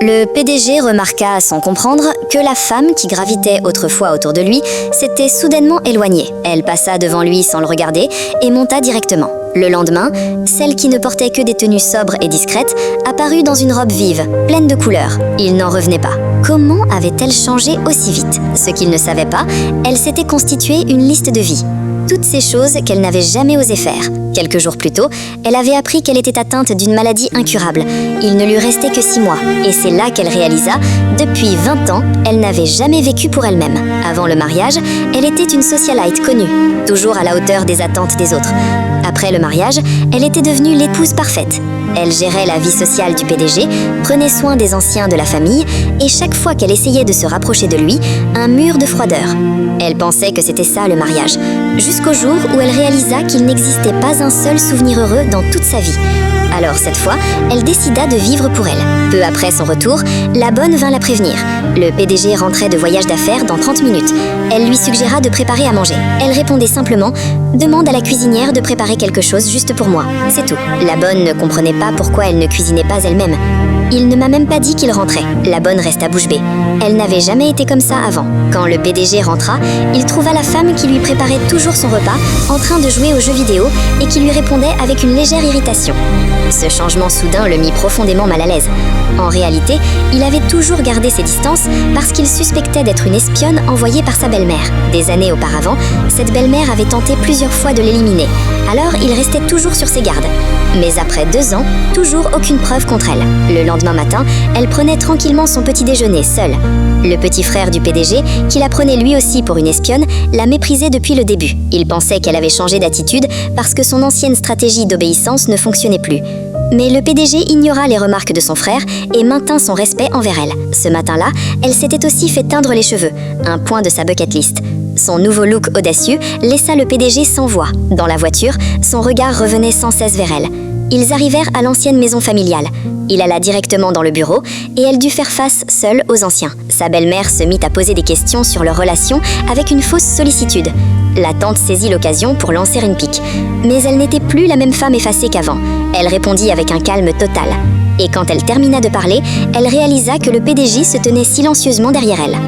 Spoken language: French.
Le PDG remarqua sans comprendre que la femme qui gravitait autrefois autour de lui s'était soudainement éloignée. Elle passa devant lui sans le regarder et monta directement. Le lendemain, celle qui ne portait que des tenues sobres et discrètes apparut dans une robe vive, pleine de couleurs. Il n'en revenait pas. Comment avait-elle changé aussi vite? Ce qu'il ne savait pas, elle s'était constituée une liste de vie. Toutes ces choses qu'elle n'avait jamais osé faire. Quelques jours plus tôt, elle avait appris qu'elle était atteinte d'une maladie incurable. Il ne lui restait que 6 mois. Et c'est là qu'elle réalisa, depuis 20 ans, elle n'avait jamais vécu pour elle-même. Avant le mariage, elle était une socialite connue, toujours à la hauteur des attentes des autres. Après le mariage, elle était devenue l'épouse parfaite. Elle gérait la vie sociale du PDG, prenait soin des anciens de la famille, et chaque fois qu'elle essayait de se rapprocher de lui, un mur de froideur. Elle pensait que c'était ça le mariage, jusqu'au jour où elle réalisa qu'il n'existait pas un seul souvenir heureux dans toute sa vie. Alors cette fois, elle décida de vivre pour elle. Peu après son retour, la bonne vint la prévenir. Le PDG rentrait de voyage d'affaires dans 30 minutes. Elle lui suggéra de préparer à manger. Elle répondait simplement « Demande à la cuisinière de préparer quelque chose juste pour moi. » C'est tout. La bonne ne comprenait pas pourquoi elle ne cuisinait pas elle-même. Il ne m'a même pas dit qu'il rentrait. La bonne resta bouche bée. Elle n'avait jamais été comme ça avant. Quand le PDG rentra, il trouva la femme qui lui préparait toujours son repas en train de jouer aux jeux vidéo et qui lui répondait avec une légère irritation. Ce changement soudain le mit profondément mal à l'aise. En réalité, il avait toujours gardé ses distances parce qu'il suspectait d'être une espionne envoyée par sa belle-mère. Des années auparavant, cette belle-mère avait tenté plusieurs fois de l'éliminer. Alors, il restait toujours sur ses gardes. Mais après 2 ans, toujours aucune preuve contre elle. Le lendemain matin, elle prenait tranquillement son petit déjeuner seule. Le petit frère du PDG, qui la prenait lui aussi pour une espionne, la méprisait depuis le début. Il pensait qu'elle avait changé d'attitude parce que son ancienne stratégie d'obéissance ne fonctionnait plus. Mais le PDG ignora les remarques de son frère et maintint son respect envers elle. Ce matin-là, elle s'était aussi fait teindre les cheveux, un point de sa bucket list. Son nouveau look audacieux laissa le PDG sans voix. Dans la voiture, son regard revenait sans cesse vers elle. Ils arrivèrent à l'ancienne maison familiale. Il alla directement dans le bureau et elle dut faire face seule aux anciens. Sa belle-mère se mit à poser des questions sur leur relation avec une fausse sollicitude. La tante saisit l'occasion pour lancer une pique. Mais elle n'était plus la même femme effacée qu'avant. Elle répondit avec un calme total. Et quand elle termina de parler, elle réalisa que le PDG se tenait silencieusement derrière elle.